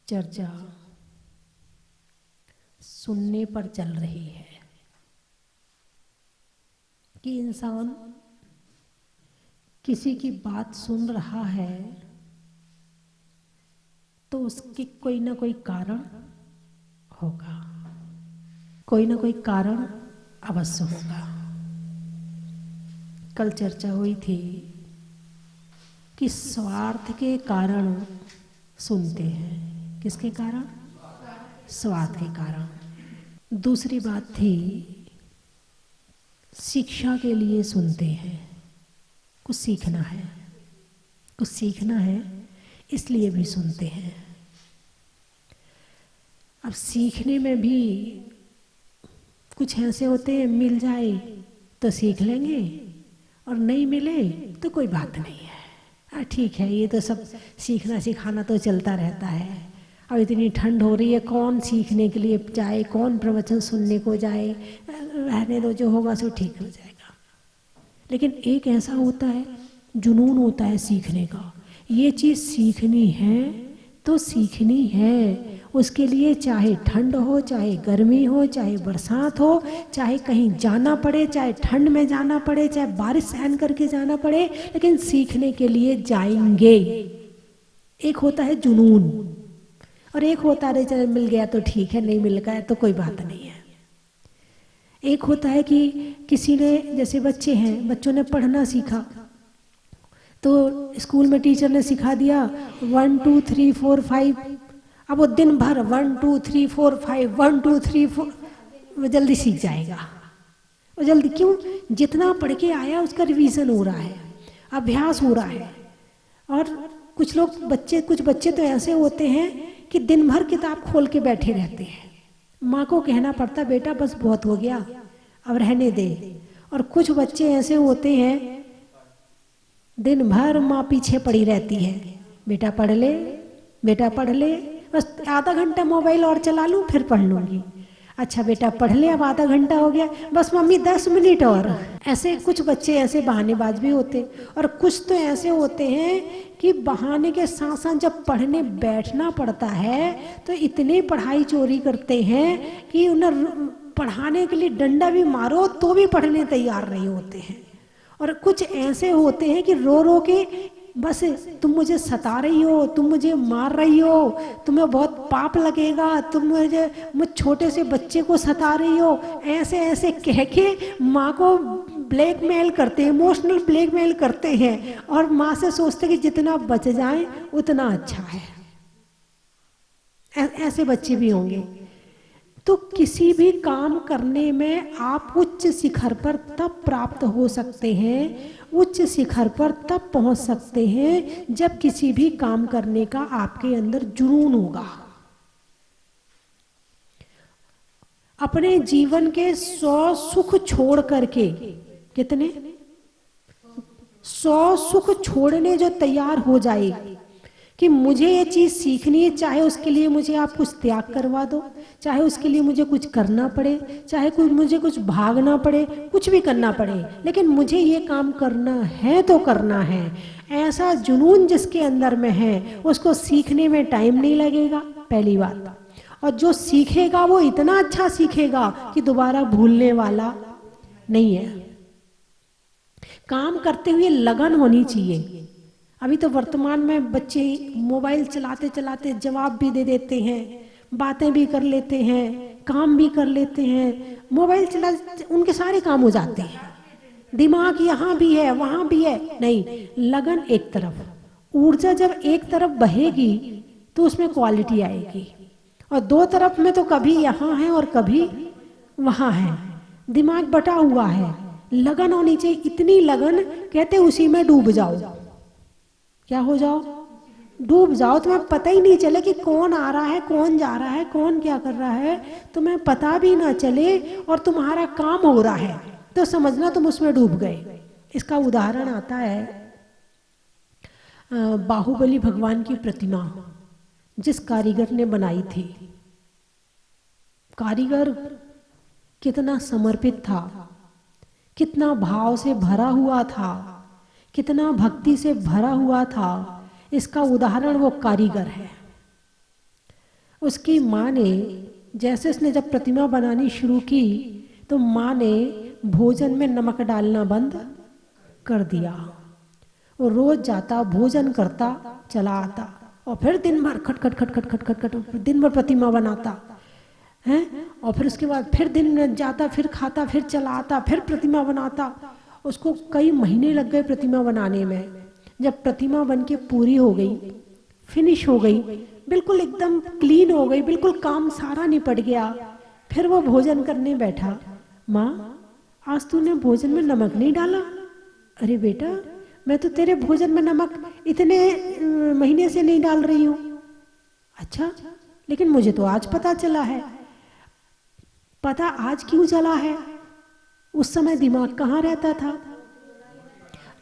चर्चा सुनने पर चल रही है कि इंसान किसी की बात सुन रहा है तो उसके कोई ना कोई कारण होगा, कोई ना कोई कारण अवश्य होगा। कल चर्चा हुई थी कि स्वार्थ के कारण सुनते हैं। किसके कारण? स्वार्थ के कारण। दूसरी बात थी शिक्षा के लिए सुनते हैं, कुछ सीखना है, कुछ सीखना है इसलिए भी सुनते हैं। अब सीखने में भी कुछ ऐसे होते हैं, मिल जाए तो सीख लेंगे और नहीं मिले तो कोई बात नहीं है, ठीक है, ये तो सब सीखना सिखाना तो चलता रहता है। अब इतनी ठंड हो रही है, कौन सीखने के लिए जाए, कौन प्रवचन सुनने को जाए, रहने दो, जो होगा सो ठीक हो जाएगा। लेकिन एक ऐसा होता है, जुनून होता है सीखने का। ये चीज़ सीखनी है तो सीखनी है, उसके लिए चाहे ठंड हो, चाहे गर्मी हो, चाहे बरसात हो, चाहे कहीं जाना पड़े, चाहे ठंड में जाना पड़े, चाहे बारिश सहन करके जाना पड़े, लेकिन सीखने के लिए जाएंगे। एक होता है जुनून और एक होता है चल मिल गया तो ठीक है, नहीं मिल गया तो कोई बात नहीं है। एक होता है कि किसी ने, जैसे बच्चे हैं, बच्चों ने पढ़ना सीखा तो स्कूल में टीचर ने सिखा दिया 1 2 3 4 5। अब वो दिन भर 1 2 3 4 5 1 2 3 4 वो जल्दी सीख जाएगा। वो जल्दी क्यों? जितना पढ़ के आया उसका रिवीजन हो रहा है, अभ्यास हो रहा है। और कुछ बच्चे तो ऐसे होते हैं कि दिन भर किताब खोल के बैठे रहते हैं, माँ को कहना पड़ता बेटा बस बहुत हो गया अब रहने दे। और कुछ बच्चे ऐसे होते हैं दिन भर माँ पीछे पड़ी रहती है, बेटा पढ़ ले, बेटा पढ़ ले, बस आधा घंटा मोबाइल और चला लूँ फिर पढ़ लूँगी। अच्छा बेटा पढ़ ले, अब आधा घंटा हो गया, बस मम्मी 10 मिनट और। ऐसे कुछ बच्चे ऐसे बहानेबाज भी होते, और कुछ तो ऐसे होते हैं कि बहाने के साथ साथ जब पढ़ने बैठना पड़ता है तो इतनी पढ़ाई चोरी करते हैं कि उन्हें पढ़ाने के लिए डंडा भी मारो तो भी पढ़ने तैयार नहीं होते हैं। और कुछ ऐसे होते हैं कि रो रो के बस तुम मुझे सता रही हो, तुम मुझे मार रही हो, तुम्हें बहुत पाप लगेगा, तुम मुझ छोटे से बच्चे को सता रही हो, ऐसे ऐसे कह के माँ को ब्लैकमेल करते हैं, इमोशनल ब्लैकमेल करते हैं। और माँ से सोचते हैं कि जितना बच जाए उतना अच्छा है। ऐसे बच्चे भी होंगे। तो किसी भी काम करने में आप उच्च शिखर पर तब प्राप्त हो सकते हैं, उच्च शिखर पर तब पहुंच सकते हैं जब किसी भी काम करने का आपके अंदर जुनून होगा। अपने जीवन के 100 सुख छोड़ करके, कितने 100 सुख छोड़ने जो तैयार हो जाए कि मुझे ये चीज़ सीखनी है, चाहे उसके लिए मुझे आप कुछ त्याग करवा दो, चाहे उसके लिए मुझे कुछ करना पड़े, चाहे मुझे कुछ भागना पड़े, कुछ भी करना पड़े, लेकिन मुझे ये काम करना है तो करना है। ऐसा जुनून जिसके अंदर में है उसको सीखने में टाइम नहीं लगेगा, पहली बात। और जो सीखेगा वो इतना अच्छा सीखेगा कि दोबारा भूलने वाला नहीं है। काम करते हुए लगन होनी चाहिए। अभी तो वर्तमान में बच्चे मोबाइल चलाते चलाते जवाब भी दे देते हैं, बातें भी कर लेते हैं, काम भी कर लेते हैं, मोबाइल चला उनके सारे काम हो जाते हैं। दिमाग यहाँ भी है वहाँ भी है, नहीं, लगन एक तरफ। ऊर्जा जब एक तरफ बहेगी तो उसमें क्वालिटी आएगी, और दो तरफ में तो कभी यहाँ है और कभी वहाँ है, दिमाग बटा हुआ है। लगन होनी चाहिए, इतनी लगन कहते उसी में डूब जाओ। क्या हो जाओ? डूब जाओ। तुम्हें पता ही नहीं चले कि कौन आ रहा है, कौन जा रहा है, कौन क्या कर रहा है, तुम्हें पता भी ना चले और तुम्हारा काम हो रहा है तो समझना तुम उसमें डूब गए। इसका उदाहरण आता है बाहुबली भगवान की प्रतिमा जिस कारीगर ने बनाई थी। कारीगर कितना समर्पित था, कितना भाव से भरा हुआ था, कितना भक्ति से भरा हुआ था। इसका उदाहरण वो कारीगर है। उसकी माँ ने, जैसे उसने जब प्रतिमा बनानी शुरू की तो माँ ने भोजन में नमक डालना बंद कर दिया। वो रोज जाता, भोजन करता, चला आता और फिर दिन भर खट खट खट खट खट खट खट दिन भर प्रतिमा बनाता है। और फिर उसके बाद फिर दिन में जाता, फिर खाता, फिर चला आता, फिर प्रतिमा बनाता। उसको कई महीने लग गए प्रतिमा बनाने में। जब प्रतिमा बन के पूरी हो गई, फिनिश हो गई, बिल्कुल एकदम क्लीन हो गई, बिल्कुल काम सारा निपट गया, फिर वो भोजन करने बैठा। माँ, आज तूने भोजन में नमक नहीं डाला? अरे बेटा, मैं तो तेरे भोजन में नमक इतने महीने से नहीं डाल रही हूँ। अच्छा, लेकिन मुझे तो आज पता चला है। पता आज क्यों चला है? उस समय दिमाग कहाँ रहता था?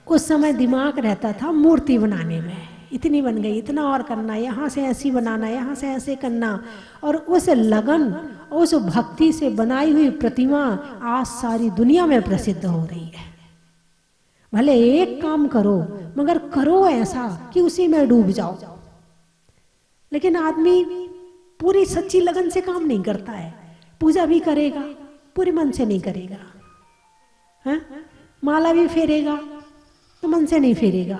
उस समय दिमाग रहता था मूर्ति बनाने में। इतनी बन गई, इतना और करना, यहाँ से ऐसी बनाना, यहाँ से ऐसे करना। और उस लगन, उस भक्ति से बनाई हुई प्रतिमा आज सारी दुनिया में प्रसिद्ध हो रही है। भले एक काम करो, मगर करो ऐसा कि उसी में डूब जाओ। लेकिन आदमी पूरी सच्ची लगन से काम नहीं करता है। पूजा भी करेगा, पूरे मन से नहीं करेगा है? माला भी फेरेगा तो मन से नहीं फेरेगा।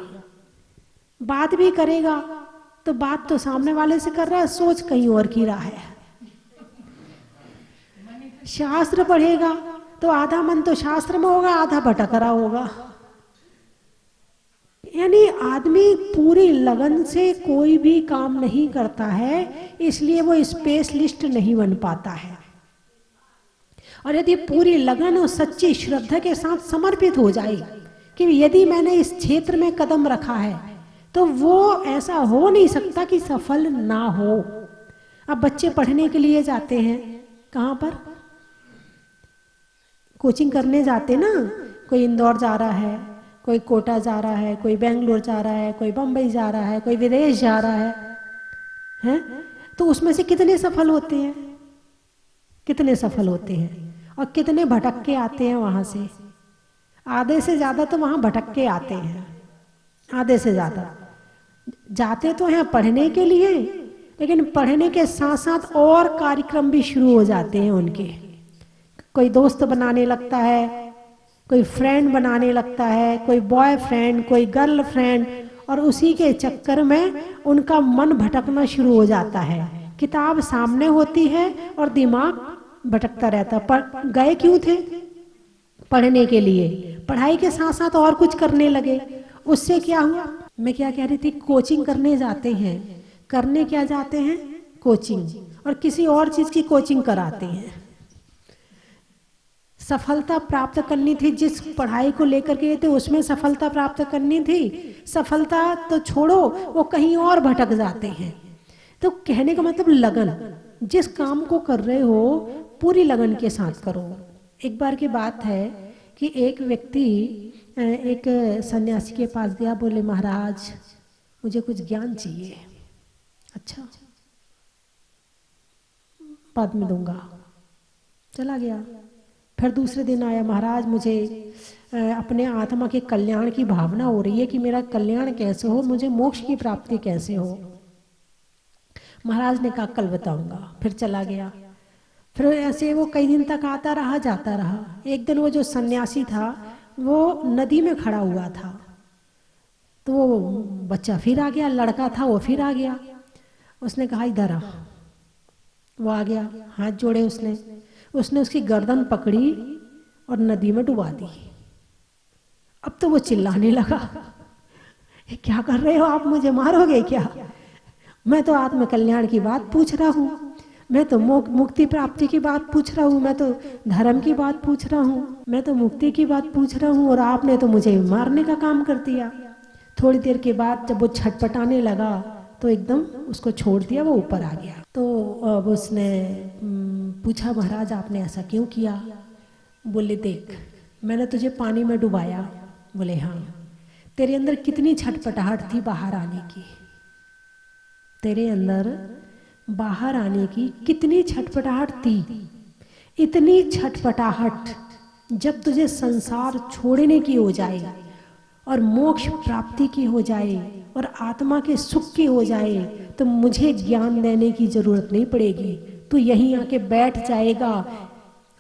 बात भी करेगा तो बात तो सामने वाले से कर रहा है, सोच कहीं और की रहा है। शास्त्र पढ़ेगा तो आधा मन तो शास्त्र में होगा, आधा भटक रहा होगा। यानी आदमी पूरी लगन से कोई भी काम नहीं करता है, इसलिए वो स्पेशलिस्ट नहीं बन पाता है। और यदि पूरी लगन और सच्ची श्रद्धा के साथ समर्पित हो जाए कि यदि मैंने इस क्षेत्र में कदम रखा है तो वो ऐसा हो नहीं सकता कि सफल ना हो। अब बच्चे पढ़ने के लिए जाते हैं, कहाँ पर? कोचिंग करने जाते ना। कोई इंदौर जा रहा है, कोई कोटा जा रहा है, कोई बेंगलोर जा रहा है, कोई बम्बई जा रहा है, कोई विदेश जा रहा है? तो उसमें से कितने सफल होते हैं? कितने सफल होते हैं? और कितने भटक के आते हैं वहां से? आधे से ज्यादा तो वहां भटक के आते हैं। आधे से ज्यादा जाते तो हैं पढ़ने के लिए, लेकिन पढ़ने के साथ साथ और कार्यक्रम भी शुरू हो जाते हैं उनके। कोई दोस्त बनाने लगता है, कोई फ्रेंड बनाने लगता है, कोई बॉयफ्रेंड, कोई गर्लफ्रेंड, और उसी के चक्कर में उनका मन भटकना शुरू हो जाता है। किताब सामने होती है और दिमाग भटकता रहता। पर गए क्यों थे? पढ़ने के लिए। पढ़ाई के साथ साथ और कुछ करने लगे। उससे क्या हुआ? मैं क्या कह रही थी? कोचिंग करने जाते हैं। करने क्या जाते हैं? कोचिंग। और किसी और चीज की कोचिंग कराते हैं। सफलता प्राप्त करनी थी, जिस पढ़ाई को लेकर गए थे उसमें सफलता प्राप्त करनी थी। सफलता तो छोड़ो, वो कहीं और भटक जाते हैं। तो कहने का मतलब लगन, जिस काम को कर रहे हो पूरी लगन के साथ करो। एक बार की बात है कि एक व्यक्ति एक सन्यासी के पास गया, बोले महाराज मुझे कुछ ज्ञान चाहिए। अच्छा, बाद में दूंगा। चला गया। फिर दूसरे दिन आया, महाराज मुझे अपने आत्मा के कल्याण की भावना हो रही है कि मेरा कल्याण कैसे हो, मुझे मोक्ष की प्राप्ति कैसे हो। महाराज ने कहा कल बताऊंगा। फिर चला गया। फिर ऐसे वो कई दिन तक आता रहा, जाता रहा। एक दिन वो जो सन्यासी था वो नदी में खड़ा हुआ था, तो वो बच्चा फिर आ गया, लड़का था वो फिर आ गया। उसने कहा इधर आ। वो आ गया, हाथ जोड़े उसने उसकी गर्दन पकड़ी और नदी में डुबा दी। अब तो वो चिल्लाने लगा, क्या कर रहे हो आप, मुझे मारोगे क्या? मैं तो आत्म कल्याण की बात पूछ रहा हूँ, मैं तो मुक्ति प्राप्ति की बात पूछ रहा हूँ, मैं तो धर्म की बात पूछ रहा हूँ, मैं तो मुक्ति की बात पूछ रहा हूँ, और आपने तो मुझे मारने का काम कर दिया। थोड़ी देर के बाद जब वो छटपटाने लगा तो एकदम उसको छोड़ दिया, वो ऊपर आ गया। तो अब उसने पूछा महाराज आपने ऐसा क्यों किया? बोले देख मैंने तुझे पानी में डुबाया। बोले हाँ। तेरे अंदर कितनी छटपटाहट थी बाहर आने की, तेरे अंदर बाहर आने की कितनी छटपटाहट थी। इतनी छटपटाहट जब तुझे संसार छोड़ने की हो जाए और मोक्ष प्राप्ति की हो जाए और आत्मा के सुख की हो जाए तो मुझे ज्ञान देने की जरूरत नहीं पड़ेगी। तू यहीं आके बैठ जाएगा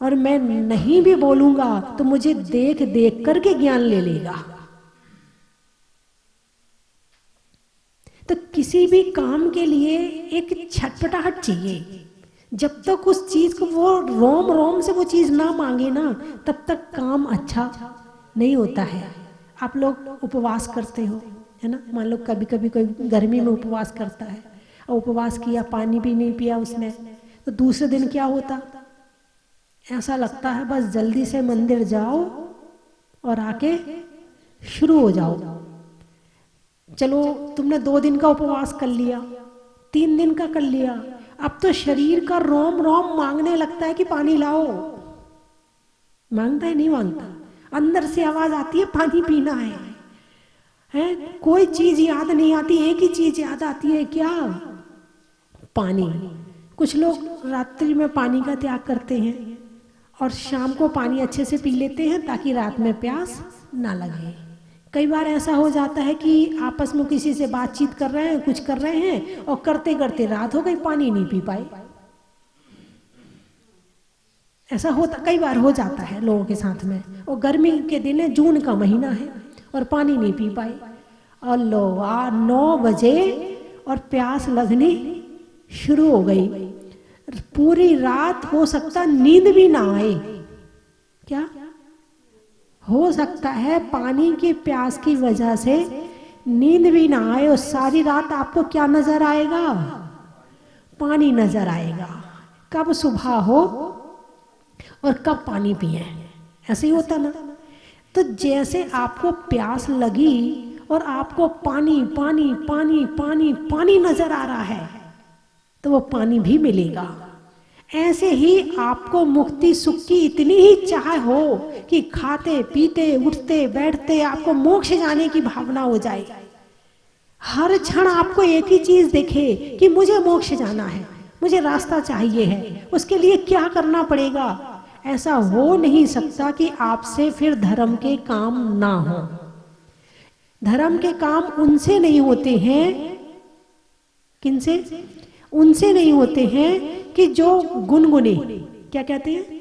और मैं नहीं भी बोलूंगा तो मुझे देख देख करके ज्ञान ले लेगा। तो किसी भी काम के लिए एक छटपटाहट चाहिए। जब तक उस चीज को वो रोम रोम से वो चीज ना मांगे ना, तब तक काम अच्छा नहीं होता है। आप लोग उपवास करते हो, है ना? मान लो कभी कभी कोई गर्मी में उपवास करता है और उपवास किया, पानी भी नहीं पिया उसने, तो दूसरे दिन क्या होता? ऐसा लगता है बस जल्दी से मंदिर जाओ और आके शुरू हो जाओ। चलो तुमने 2 दिन का उपवास कर लिया, 3 दिन का कर लिया, अब तो शरीर का रोम रोम मांगने लगता है कि पानी लाओ। मांगता है? नहीं मांगता। अंदर से आवाज आती है पानी पीना है? कोई चीज याद नहीं आती, एक ही चीज याद आती है, क्या? पानी। कुछ लोग रात्रि में पानी का त्याग करते हैं और शाम को पानी अच्छे से पी लेते हैं ताकि रात में प्यास ना लगे। कई बार ऐसा हो जाता है कि आपस में किसी से बातचीत कर रहे हैं, कुछ कर रहे हैं और करते करते रात हो गई, पानी नहीं पी पाए। ऐसा होता, कई बार हो जाता है लोगों के साथ में। और गर्मी के दिन है, जून का महीना है और पानी नहीं पी पाए और लो 9 बजे और प्यास लगनी शुरू हो गई। पूरी रात हो सकता नींद भी ना आए। क्या हो सकता है? पानी की प्यास की वजह से नींद भी ना आए और सारी रात आपको क्या नजर आएगा? पानी नजर आएगा। कब सुबह हो और कब पानी पिए, ऐसे ही होता ना। तो जैसे आपको प्यास लगी और आपको पानी पानी पानी पानी पानी नजर आ रहा है तो वो पानी भी मिलेगा। ऐसे ही आपको मुक्ति सुख की इतनी ही चाह हो कि खाते पीते उठते बैठते आपको मोक्ष जाने की भावना हो जाए। हर क्षण आपको एक ही चीज दिखे कि मुझे मोक्ष जाना है, मुझे रास्ता चाहिए है, उसके लिए क्या करना पड़ेगा। ऐसा हो नहीं सकता कि आपसे फिर धर्म के काम ना हो। धर्म के काम उनसे नहीं होते हैं, किनसे? उनसे नहीं होते हैं कि जो गुनगुने, क्या कहते हैं,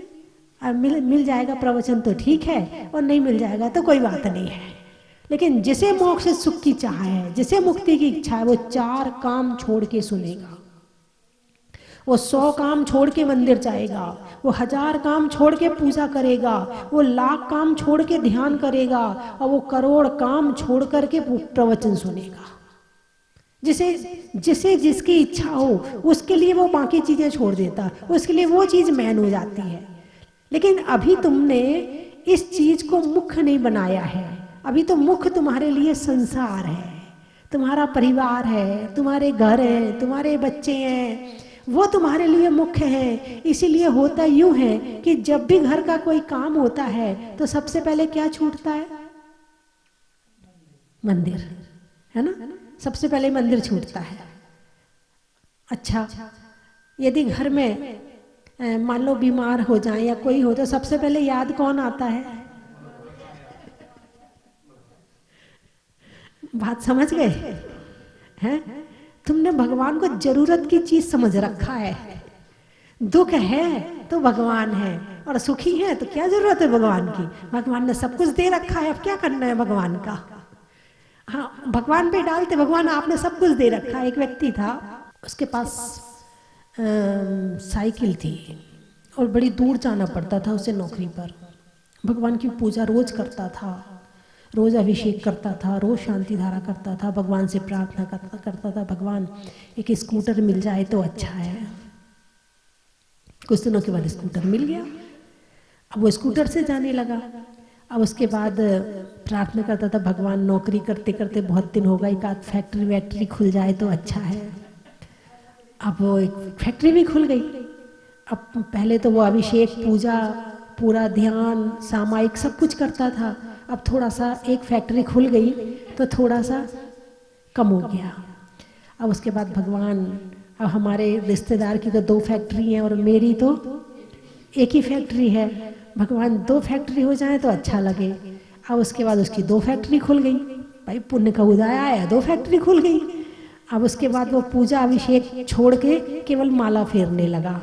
अब मिल जाएगा प्रवचन तो ठीक है और नहीं मिल जाएगा तो कोई बात नहीं है। लेकिन जिसे मोक्ष सुख की चाह है, जिसे मुक्ति की इच्छा है, वो 4 काम छोड़ के सुनेगा। वो 100 काम छोड़ के मंदिर जाएगा, वो 1000 काम छोड़ के पूजा करेगा, वो 1,00,000 काम छोड़ के ध्यान करेगा और वो करोड़ काम छोड़ करके प्रवचन सुनेगा। जिसे जिसकी इच्छा हो उसके लिए वो बाकी चीजें छोड़ देता, उसके लिए वो चीज मैन हो जाती है। लेकिन अभी तुमने इस चीज को मुख्य नहीं बनाया है। अभी तो मुख्य तुम्हारे लिए संसार है, तुम्हारा परिवार है, तुम्हारे घर है, तुम्हारे बच्चे हैं, वो तुम्हारे लिए मुख्य है। इसीलिए होता यूं है कि जब भी घर का कोई काम होता है तो सबसे पहले क्या छूटता है? मंदिर, है ना? सबसे पहले मंदिर छूटता है। अच्छा, यदि घर में मान लो बीमार हो जाए या कोई हो तो सबसे पहले याद कौन आता है? बात समझ गए हैं? तुमने भगवान को जरूरत की चीज समझ रखा है। दुख है तो भगवान है और सुखी है तो क्या जरूरत है भगवान की? भगवान ने सब कुछ दे रखा है, अब क्या करना है भगवान का? हाँ, भगवान पे डालते, भगवान आपने सब कुछ दे रखा है। एक व्यक्ति था, उसके पास साइकिल थी और बड़ी दूर जाना पड़ता था उसे नौकरी पर। भगवान की पूजा रोज करता था, रोज अभिषेक करता था, रोज शांति धारा करता था, भगवान से प्रार्थना करता था, भगवान एक स्कूटर मिल जाए तो अच्छा है। कुछ दिनों के बाद स्कूटर मिल गया, अब वो स्कूटर से जाने लगा। अब उसके बाद प्रार्थना करता था, भगवान नौकरी करते करते बहुत दिन हो गए, एक आध फैक्ट्री वैक्ट्री खुल जाए तो अच्छा है। अब वो एक फैक्ट्री भी खुल गई। अब पहले तो वो अभिषेक पूजा पूरा ध्यान सामायिक सब कुछ करता था, अब थोड़ा सा एक फैक्ट्री खुल गई तो थोड़ा सा कम हो गया। अब उसके बाद भगवान, अब हमारे रिश्तेदार की तो 2 फैक्ट्री हैं और मेरी तो एक ही फैक्ट्री है, भगवान 2 फैक्ट्री हो जाए तो अच्छा लगे। अब उसके बाद उसकी 2 फैक्ट्री खुल गई, भाई पुण्य का उदय आया, 2 फैक्ट्री खुल गई। अब उसके बाद वो पूजा अभिषेक छोड़ के केवल माला फेरने लगा।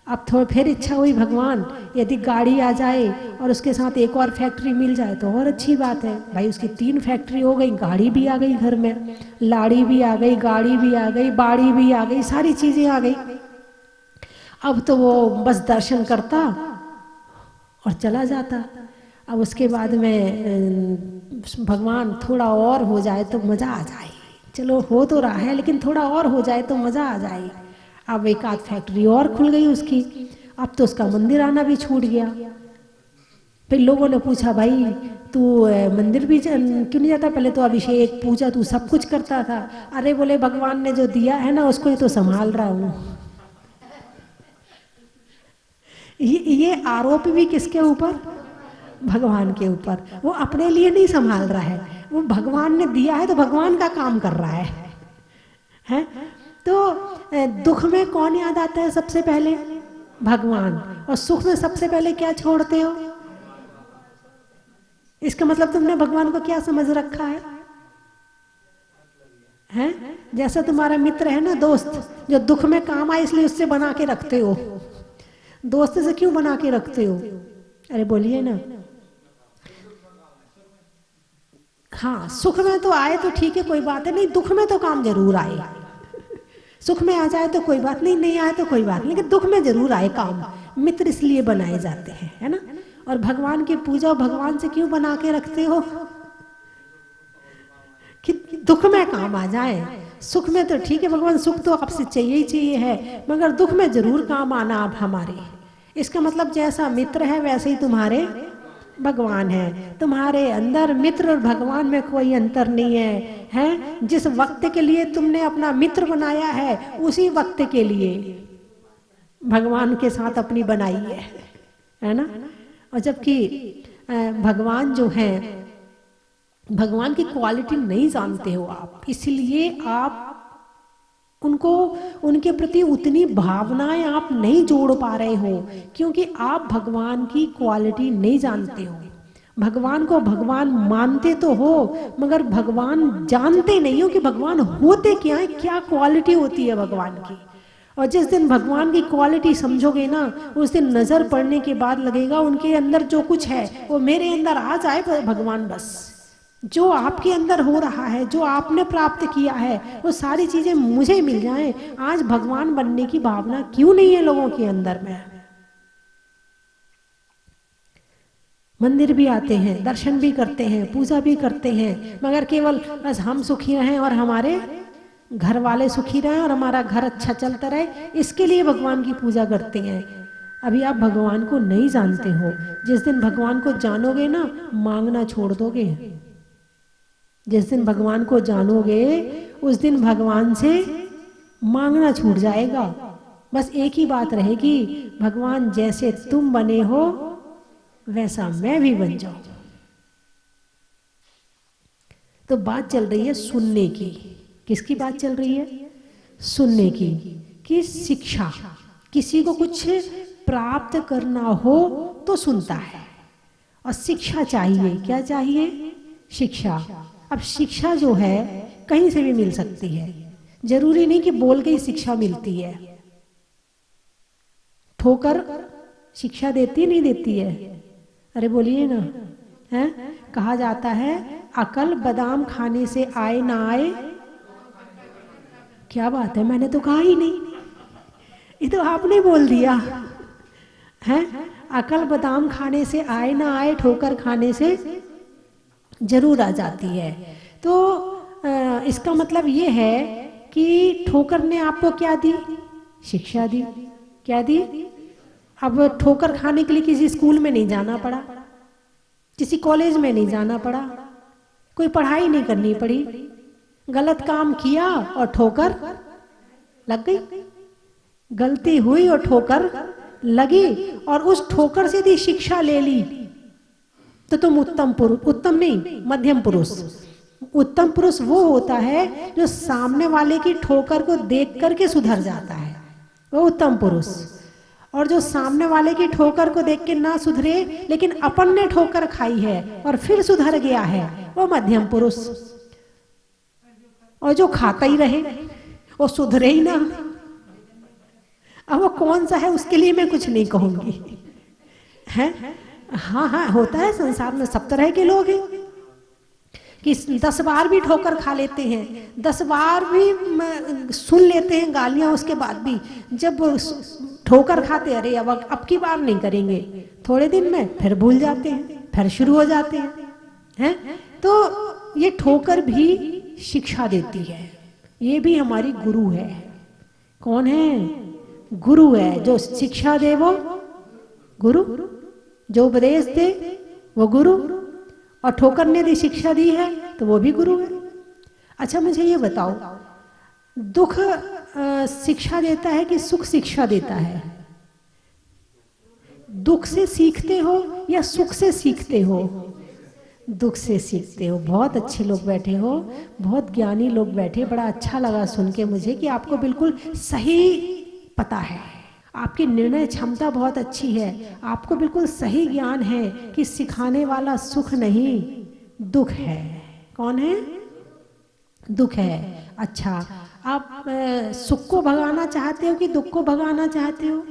अब थोड़ी फिर इच्छा हुई, भगवान यदि गाड़ी आ जाए और उसके साथ एक और फैक्ट्री मिल जाए तो और अच्छी बात है। भाई उसकी 3 फैक्ट्री हो गई, गाड़ी भी आ गई घर में, लाड़ी भी आ गई, गाड़ी भी आ गई, बाड़ी भी आ गई, सारी चीजें आ गई। अब तो वो बस दर्शन करता और चला जाता। अब उसके बाद में भगवान थोड़ा और हो जाए तो मजा आ जाए, चलो हो तो रहा है लेकिन थोड़ा और हो जाए तो मजा आ जाए। अब एक आध फैक्ट्री और खुल गई उसकी, अब तो उसका मंदिर आना भी छूट गया। फिर लोगों ने पूछा, भाई तू मंदिर भी क्यों नहीं जाता, पहले तो अभिषेक पूजा तू सब कुछ करता था। अरे बोले भगवान ने जो दिया है ना उसको ही तो संभाल रहा हूँ। ये आरोप भी किसके ऊपर? भगवान के ऊपर। वो अपने लिए नहीं संभाल रहा है, वो भगवान ने दिया है तो भगवान का काम कर रहा है? तो दुख में कौन याद आता है सबसे पहले? भगवान। और सुख में सबसे पहले क्या छोड़ते हो? इसका मतलब तुमने भगवान को क्या समझ रखा है? हैं? जैसा तुम्हारा मित्र है ना, दोस्त, जो दुख में काम आए इसलिए उससे बना के रखते हो। दोस्त से क्यों बना के रखते हो? अरे बोलिए ना। हाँ, सुख में तो आए तो ठीक है, कोई बात है नहीं, दुख में तो काम जरूर आए। सुख में आ जाए तो कोई बात नहीं, नहीं आए तो कोई बात नहीं, लेकिन दुख में जरूर आए काम। मित्र इसलिए बनाए जाते हैं, है ना। और भगवान की पूजा भगवान से क्यों बना के रखते हो? कि दुख में काम आ जाए। सुख में तो ठीक है, भगवान सुख तो आपसे चाहिए ही चाहिए है, मगर दुख में जरूर काम आना आप हमारे। इसका मतलब जैसा मित्र है वैसे ही तुम्हारे भगवान है। तुम्हारे अंदर मित्र और भगवान में कोई अंतर नहीं है, हैं? जिस वक्त के लिए तुमने अपना मित्र बनाया है उसी वक्त के लिए भगवान के साथ अपनी बनाई है ना। और जबकि भगवान जो है, भगवान की क्वालिटी नहीं जानते हो आप, इसलिए आप उनको, उनके प्रति उतनी भावनाएं आप नहीं जोड़ पा रहे हो, क्योंकि आप भगवान की क्वालिटी नहीं जानते हो। भगवान को भगवान मानते तो हो, मगर भगवान जानते नहीं हो कि भगवान होते क्या है, क्या क्वालिटी होती है भगवान की। और जिस दिन भगवान की क्वालिटी समझोगे ना, उस दिन नजर पड़ने के बाद लगेगा उनके अंदर जो कुछ है वो मेरे अंदर आ जाए, भगवान बस। जो आपके अंदर हो रहा है, जो आपने प्राप्त किया है, वो सारी चीजें मुझे मिल जाएं। आज भगवान बनने की भावना क्यों नहीं है लोगों के अंदर में? मंदिर भी आते हैं, दर्शन भी करते हैं, पूजा भी करते हैं, मगर केवल बस हम सुखी रहें और हमारे घर वाले सुखी रहें और हमारा घर अच्छा चलता रहे, इसके लिए भगवान की पूजा करते हैं। अभी आप भगवान को नहीं जानते हो। जिस दिन भगवान को जानोगे ना, मांगना छोड़ दोगे। जिस दिन भगवान को जानोगे उस दिन भगवान से मांगना छूट जाएगा। बस एक ही बात रहेगी, भगवान जैसे तुम बने हो वैसा मैं भी बन जाऊं। तो बात चल रही है सुनने की। किसकी बात चल रही है? सुनने की। कि शिक्षा, किसी को कुछ प्राप्त करना हो तो सुनता है, और शिक्षा चाहिए। क्या चाहिए? शिक्षा। अब शिक्षा जो है कहीं से भी मिल सकती है, जरूरी नहीं कि बोल के ही शिक्षा मिलती है। ठोकर शिक्षा देती नहीं देती है? अरे बोलिए ना। है कहा जाता है, अकल बादाम खाने से आए ना आए। क्या बात है, मैंने तो कहा ही नहीं, ये तो आपने बोल दिया है। अकल बादाम खाने से आए ना आए, ठोकर खाने से जरूर आ जाती है। तो इसका मतलब ये है कि ठोकर ने आपको क्या दी? शिक्षा दी। क्या दी? अब ठोकर खाने के लिए किसी स्कूल में नहीं जाना पड़ा, किसी कॉलेज में नहीं जाना पड़ा, कोई पढ़ाई नहीं करनी पड़ी, गलत काम किया और ठोकर लग गई। गलती हुई और ठोकर लगी, और उस ठोकर से यदि शिक्षा ले ली तो तुम उत्तम पुरुष, उत्तम नहीं मध्यम पुरुष। उत्तम पुरुष वो होता है जो सामने वाले की ठोकर को देख करके सुधर जाता है, वो उत्तम पुरुष। और जो सामने वाले की ठोकर को देख के ना सुधरे लेकिन अपन ने ठोकर खाई है और फिर सुधर गया है, वो मध्यम पुरुष। और जो खाता ही रहे, वो सुधरे ही ना, अब वो कौन सा है उसके लिए मैं कुछ नहीं कहूंगी, है। हाँ हाँ, होता है संसार में, सब तरह के लोग हैं कि 10 बार भी ठोकर खा लेते हैं, 10 बार भी सुन लेते हैं गालियां, उसके बाद भी जब ठोकर खाते, अरे अब की बार नहीं करेंगे, थोड़े दिन में फिर भूल जाते हैं, फिर शुरू हो जाते हैं। तो ये ठोकर भी शिक्षा देती है, ये भी हमारी गुरु है। कौन है? गुरु है। जो शिक्षा दे वो गुरु, जो उपदेश दे वो गुरु, और ठोकर ने दी शिक्षा दी है तो वो भी गुरु है। अच्छा मुझे ये बताओ, दुख शिक्षा देता है कि सुख शिक्षा देता है? दुख से सीखते हो या सुख से सीखते हो? दुख से सीखते हो। बहुत अच्छे लोग बैठे हो, बहुत ज्ञानी लोग बैठे, बड़ा अच्छा लगा सुन के मुझे कि आपको बिल्कुल सही पता है, आपकी निर्णय क्षमता बहुत अच्छी है, आपको बिल्कुल सही ज्ञान है कि सिखाने वाला सुख नहीं दुख है। कौन है? दुख है। अच्छा, आप सुख को भगाना चाहते हो कि दुख को भगाना चाहते हो?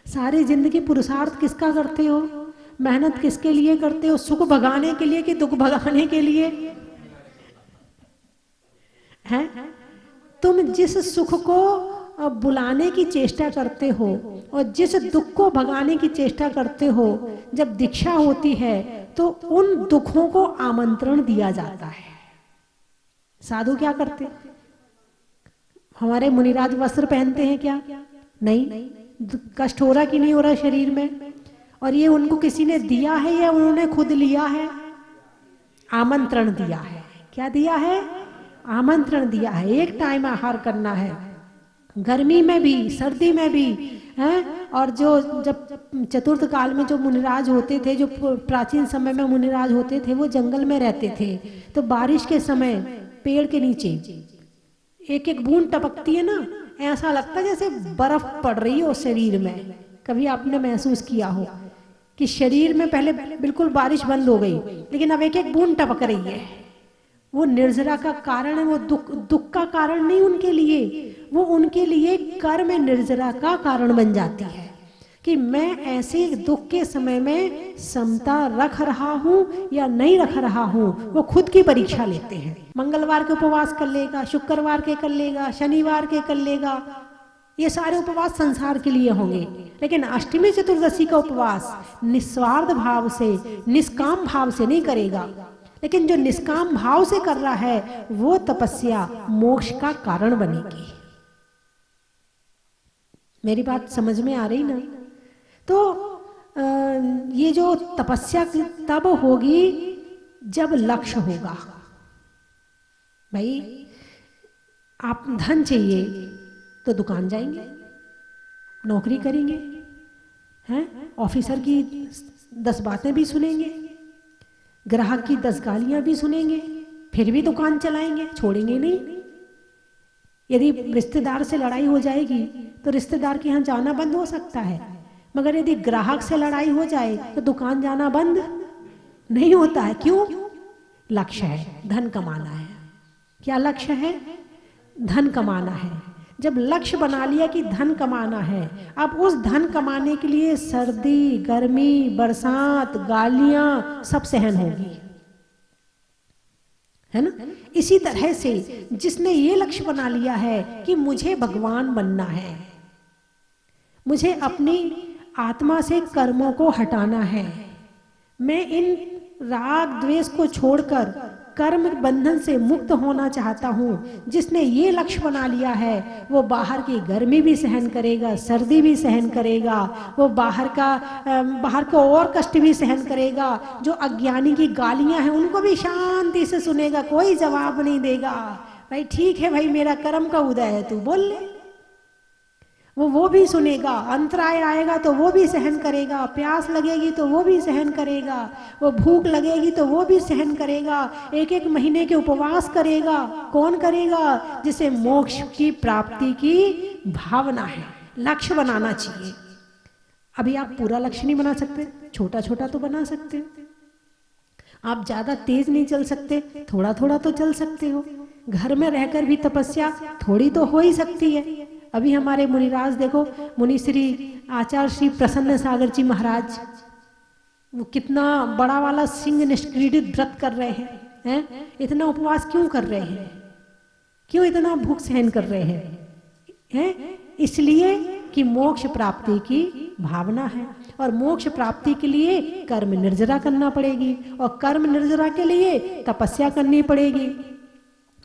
सारी जिंदगी पुरुषार्थ किसका करते हो? मेहनत किसके लिए करते हो? सुख भगाने के लिए कि दुख भगाने के लिए? है? तुम जिस सुख को बुलाने की चेष्टा करते हो और जिस दुख को भगाने की चेष्टा करते हो, जब दीक्षा होती है तो उन दुखों को आमंत्रण दिया जाता है। साधु क्या करते? हमारे मुनिराज वस्त्र पहनते हैं क्या? नहीं। कष्ट हो रहा कि नहीं हो रहा शरीर में? और ये उनको किसी ने दिया है या उन्होंने खुद लिया है? आमंत्रण दिया है। क्या दिया है? आमंत्रण दिया है। एक टाइम आहार करना है, गर्मी में भी सर्दी में भी, हैं? और जो जब चतुर्थ काल में जो मुनिराज होते थे, जो प्राचीन समय में मुनिराज होते थे, वो जंगल में रहते थे, तो बारिश के समय पेड़ के नीचे एक एक बूंद टपकती है ना, ऐसा लगता है जैसे बर्फ पड़ रही हो शरीर में। कभी आपने महसूस किया हो कि शरीर में पहले बिल्कुल बारिश बंद हो गई, लेकिन अब एक एक बूंद टपक रही है? वो निर्जरा का कारण है, वो दुख का कारण नहीं उनके लिए, वो उनके लिए कर्म निर्जरा का कारण बन जाती है कि मैं ऐसे दुख के समय में समता रख रहा हूं या नहीं रख रहा हूं। वो खुद की परीक्षा लेते हैं। मंगलवार के उपवास कर लेगा, शुक्रवार के कर लेगा, शनिवार के कर लेगा, ये सारे उपवास संसार के लिए होंगे, लेकिन अष्टमी चतुर्दशी का उपवास निस्वार्थ भाव से, निष्काम भाव से नहीं करेगा। लेकिन जो निष्काम भाव से कर रहा है वो तपस्या मोक्ष का कारण बनेगी। मेरी बात समझ में आ रही ना? तो ये जो तपस्या तब होगी जब लक्ष्य होगा। भाई आप धन चाहिए तो दुकान जाएंगे, नौकरी करेंगे, हैं? ऑफिसर की 10 बातें भी सुनेंगे, ग्राहक की 10 गालियां भी सुनेंगे, फिर भी दुकान चलाएंगे, छोड़ेंगे नहीं। यदि रिश्तेदार से लड़ाई हो जाएगी तो रिश्तेदार के यहाँ जाना बंद हो सकता है, मगर यदि ग्राहक से लड़ाई हो जाए तो दुकान जाना बंद नहीं होता है। क्यों? लक्ष्य है, धन कमाना है। क्या लक्ष्य है? धन कमाना है। जब लक्ष्य बना लिया कि धन कमाना है, अब उस धन कमाने के लिए सर्दी, गर्मी, बरसात, गालियां सब सहन होगी, है ना? इसी तरह से जिसने ये लक्ष्य बना लिया है कि मुझे भगवान बनना है, मुझे अपनी आत्मा से कर्मों को हटाना है, मैं इन राग द्वेष को छोड़कर कर्म बंधन से मुक्त होना चाहता हूँ, जिसने ये लक्ष्य बना लिया है वो बाहर की गर्मी भी सहन करेगा, सर्दी भी सहन करेगा, वो बाहर का और कष्ट भी सहन करेगा। जो अज्ञानी की गालियां हैं उनको भी शांति से सुनेगा, कोई जवाब नहीं देगा। भाई ठीक है भाई, मेरा कर्म का उदय है, तू बोल ले। वो भी सुनेगा, अंतराय आएगा तो वो भी सहन करेगा, प्यास लगेगी तो वो भी सहन करेगा, वो भूख लगेगी तो वो भी सहन करेगा, एक एक महीने के उपवास करेगा। कौन करेगा? जिसे मोक्ष की प्राप्ति की भावना है। लक्ष्य बनाना चाहिए। अभी आप पूरा लक्ष्य नहीं बना सकते, छोटा छोटा तो बना सकते। आप ज्यादा तेज नहीं चल सकते, थोड़ा थोड़ा तो चल सकते हो। घर में रहकर भी तपस्या थोड़ी तो हो ही सकती है। अभी हमारे मुनिराज देखो, मुनि श्री आचार्य श्री प्रसन्न सागर जी महाराज, वो कितना बड़ा वाला सिंह निष्क्रीडित व्रत कर रहे हैं। इतना उपवास क्यों कर रहे हैं? क्यों इतना भूख सहन कर रहे हैं? इसलिए कि मोक्ष प्राप्ति की भावना है, और मोक्ष प्राप्ति के लिए कर्म निर्जरा करना पड़ेगी, और कर्म निर्जरा के लिए तपस्या करनी पड़ेगी,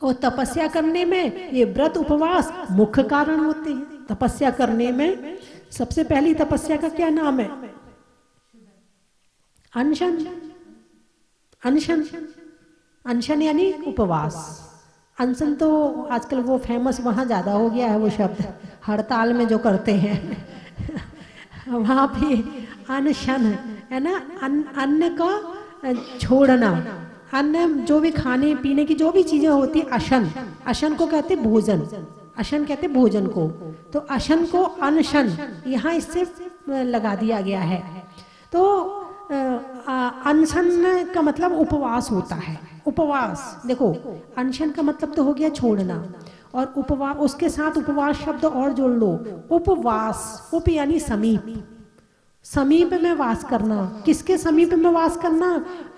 और तपस्या करने में ये व्रत उपवास मुख्य कारण होते हैं। तपस्या करने में सबसे पहली तपस्या का क्या नाम है? अनशन। अनशन, अनशन यानी उपवास। अनशन तो आजकल वो फेमस वहाँ ज़्यादा हो गया है वो शब्द, हड़ताल में जो करते हैं वहाँ भी अनशन है ना। अन्न का छोड़ना, अन्न जो भी खाने पीने की जो भी चीजें होती है, अशन, अशन को कहते भोजन, अशन कहते भोजन को। तो अशन को अनशन यहाँ इससे लगा दिया गया है। तो अनशन का मतलब उपवास होता है। उपवास देखो, अनशन का मतलब तो हो गया छोड़ना, और उपवास, उसके साथ उपवास शब्द और जोड़ लो, उपवास। उप यानी समीप, समीप में वास करना। किसके समीप में वास करना?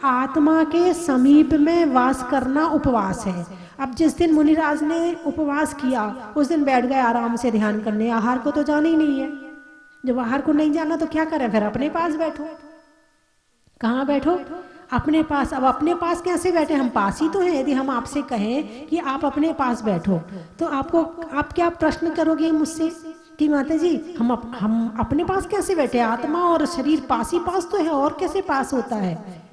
आत्मा के समीप में वास करना उपवास है। अब जिस दिन मुनिराज ने उपवास किया, उस दिन बैठ गए आराम से ध्यान करने। आहार को तो जाना ही नहीं है। जब आहार को नहीं जाना तो क्या करें? फिर अपने पास बैठो। कहाँ बैठो? अपने पास। अब अपने पास कैसे बैठे? हम पास ही तो हैं। यदि हम आपसे कहें कि आप अपने पास बैठो, तो आप क्या प्रश्न करोगे मुझसे कि माता जी हम अपने पास कैसे बैठे? आत्मा और शरीर पास ही पास तो है, और कैसे पास होता है?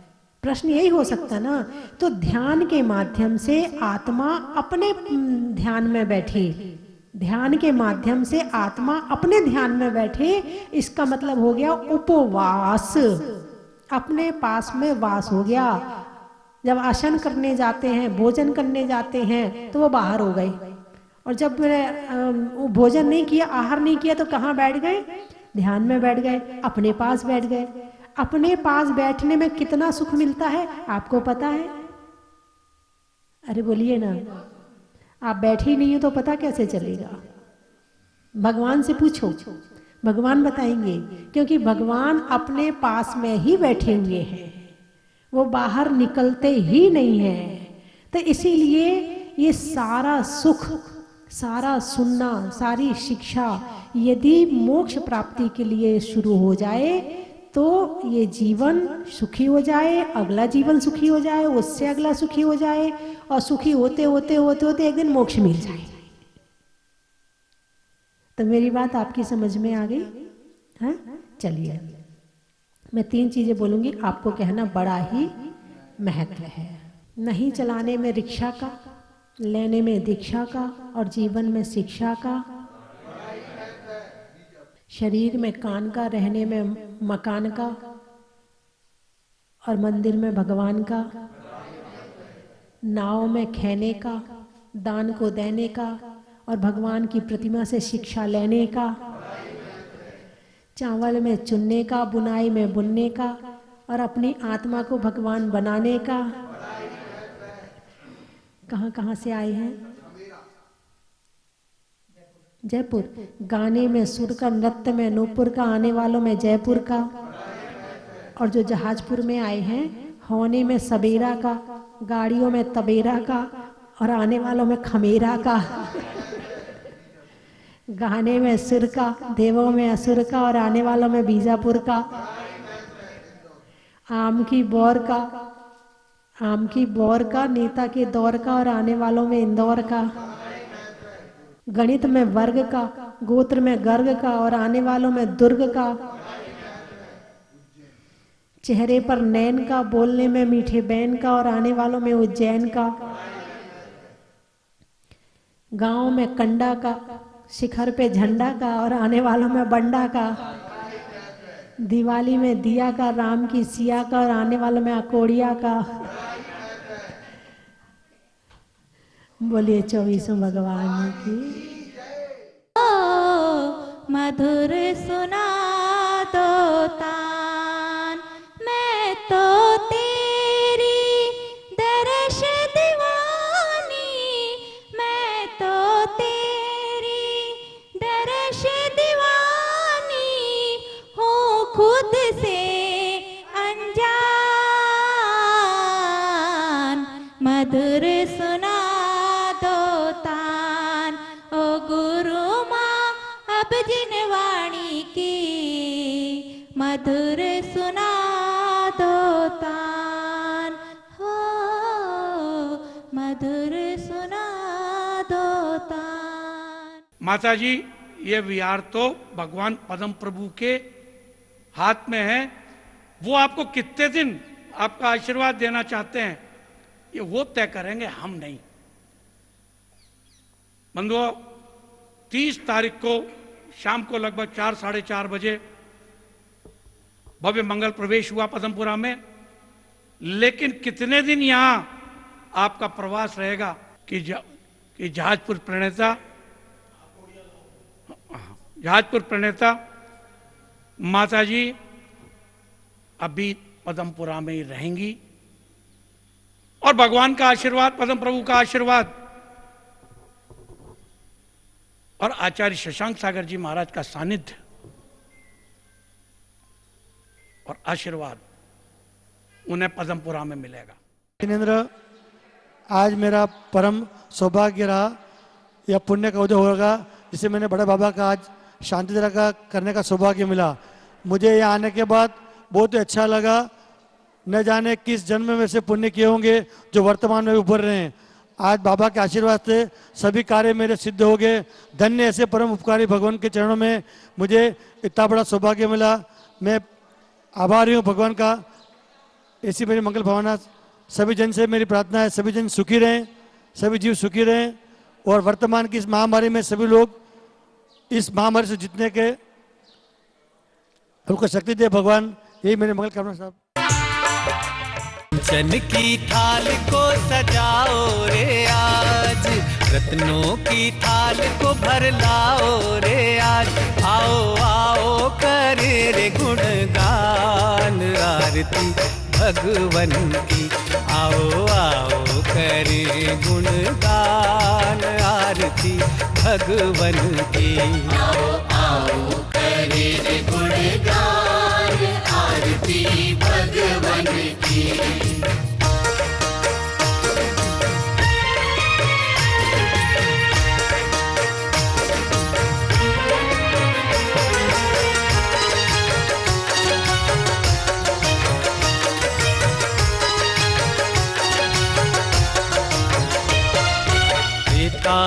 प्रश्न यही हो सकता ना। तो ध्यान के माध्यम से आत्मा अपने ध्यान में बैठे, ध्यान के माध्यम से आत्मा अपने ध्यान में बैठे, इसका मतलब हो गया उपवास। अपने पास में वास हो गया। जब आसन करने जाते हैं, भोजन करने जाते हैं, तो वो बाहर हो गए, और जब भोजन नहीं किया, आहार नहीं किया, तो कहाँ बैठ गए? ध्यान में बैठ गए, अपने पास बैठ गए। अपने पास बैठने में कितना सुख मिलता है आपको पता है? अरे बोलिए ना। आप बैठे ही नहीं हो तो पता कैसे चलेगा? भगवान से पूछो, भगवान बताएंगे, क्योंकि भगवान अपने पास में ही बैठे हुए हैं, वो बाहर निकलते ही नहीं हैं। तो इसीलिए ये सारा सुख, सारा सुनना, सारी शिक्षा यदि मोक्ष प्राप्ति के लिए शुरू हो जाए तो ये जीवन सुखी हो जाए, अगला जीवन सुखी हो जाए, उससे अगला सुखी हो जाए, और सुखी होते होते होते होते एक दिन मोक्ष मिल जाए। तो मेरी बात आपकी समझ में आ गई? हाँ, चलिए मैं 3 चीजें बोलूंगी, आपको कहना बड़ा ही महत्व है। नहीं चलाने में रिक्शा का, लेने में दीक्षा का, और जीवन में शिक्षा का। शरीर में कान का, रहने में मकान का, और मंदिर में भगवान का। नाव में खेने का, दान को देने का, और भगवान की प्रतिमा से शिक्षा लेने का। चावल में चुनने का, बुनाई में बुनने का, और अपनी आत्मा को भगवान बनाने का। कहाँ कहाँ से आए हैं? जयपुर। गाने में सुर का, नृत्य में नूपुर का, आने वालों में जयपुर का। और जो जहाजपुर में आए हैं, होने में सबेरा का, गाड़ियों में तबेरा का, और आने वालों में खमेरा का। गाने में सुर का, देवों में असुर का, और आने वालों में बीजापुर का। आम की बौर का, आम की बौर का, नेता के दौर का, और आने वालों में इंदौर का। गणित में वर्ग का, गोत्र में गर्ग का, और आने वालों में दुर्ग का। चेहरे पर नैन का, बोलने में मीठे बैन का, और आने वालों में उज्जैन का। गांव में कंडा का, शिखर पे झंडा का और आने वालों में बंडा का, दिवाली में दिया का, राम की सिया का और आने वालों में अकोड़िया का। बोलिए 24 भगवान की। मधुर सुना दो तान, मैं तो तेरी दर्श दीवानी, मैं तो तेरी दर्श दीवानी हूँ खुद से अनजान। मधुर सुना दो तान, ओ गुरु माँ अब जिन वाणी की, मधुर सुना दो तान, हो मधुर सुना दो तान। माता जी, ये विहार तो भगवान पद्म प्रभु के हाथ में है। वो आपको कितने दिन आपका आशीर्वाद देना चाहते हैं ये वो तय करेंगे, हम नहीं। बंधुओं, 30 तारीख को शाम को लगभग 4 साढ़े 4 बजे भव्य मंगल प्रवेश हुआ पद्मपुरा में। लेकिन कितने दिन यहां आपका प्रवास रहेगा कि जहाजपुर प्रणेता माता जी अभी पद्मपुरा में ही रहेंगी और भगवान का आशीर्वाद, पद्म प्रभु का आशीर्वाद और आचार्य शशांक सागर जी महाराज का सानिध्य और आशीर्वाद उन्हें पद्मपुरा में मिलेगा। जिनेंद्र, आज मेरा परम सौभाग्य रहा या पुण्य का उदय होगा जिसे मैंने बड़े बाबा का आज शांति तरह का करने का सौभाग्य मिला। मुझे यहाँ आने के बाद बहुत ही अच्छा लगा। न जाने किस जन्म में से पुण्य किए होंगे जो वर्तमान में उभर रहे हैं। आज बाबा के आशीर्वाद से सभी कार्य मेरे सिद्ध हो गए। धन्य ऐसे परम उपकारी भगवान के चरणों में मुझे इतना बड़ा सौभाग्य मिला। मैं आभारी हूँ भगवान का। ऐसी मेरी मंगल भावना सभी जन से मेरी प्रार्थना है, सभी जन सुखी रहें, सभी जीव सुखी रहें और वर्तमान की इस महामारी में सभी लोग इस महामारी से जीतने के हमको शक्ति दे भगवान। यही मेरी मंगल कामना साहब। चन की थाल को सजाओ रे आज, रत्नों की थाल को भर लाओ रे आज। आओ आओ करे रे गुणगान आरती भगवन की। आओ आओ करे गुणगान आरती भगवन की। आओ आओ करे रे गुणगान आरती भगवन की।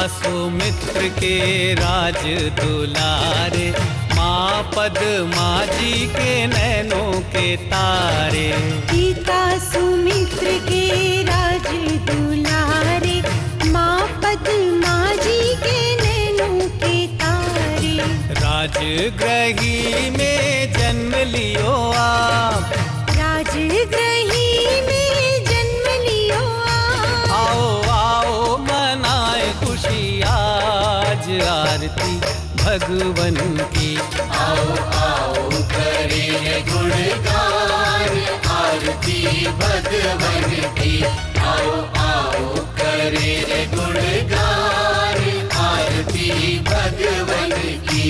सुमित्र के राज दुलारे, माँ पद्मा जी के नैनों के तारे। पिता सुमित्र के राज दुलारे, माँ पद्मा जी के नैनों के तारे। राजगृही में जन्म लियो आप, राजगृही में जन्म लियो आप। आओ आओ मनाए खुशी आज आरती भगवन की। आओ आओ करे गुणगान आरती भगवन की। आओ आओ करे गुणगान आरती भगवन की।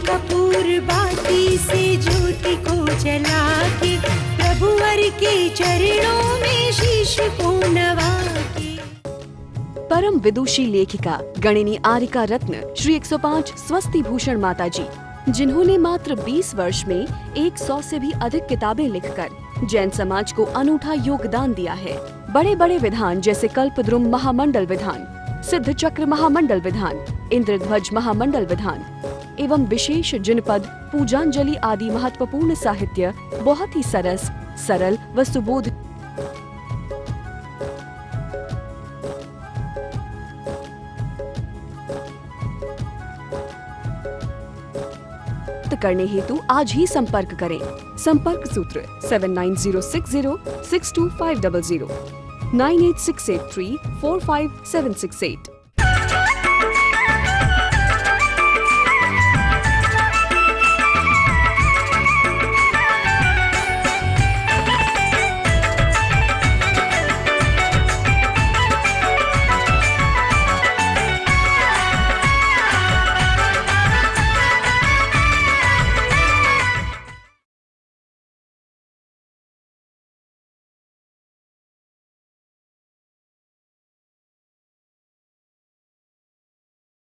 कपूर बाती से ज्योति को जला के, प्रभुवर के चरणों में शीश को नवा के। परम विदुषी लेखिका गणिनी आरिका रत्न श्री 105 स्वस्ति भूषण माता जी, जिन्होंने मात्र 20 वर्ष में 100 से भी अधिक किताबें लिखकर जैन समाज को अनूठा योगदान दिया है। बड़े बड़े विधान जैसे कल्पद्रुम महामंडल विधान, सिद्ध चक्र महामंडल विधान, इंद्रध्वज महामंडल विधान एवं विशेष जिनपद, पूजांजलि आदि महत्वपूर्ण साहित्य बहुत ही सरस, सरल व सुबोध करने हेतु आज ही संपर्क करें। संपर्क सूत्र 7906062500 98683 45768।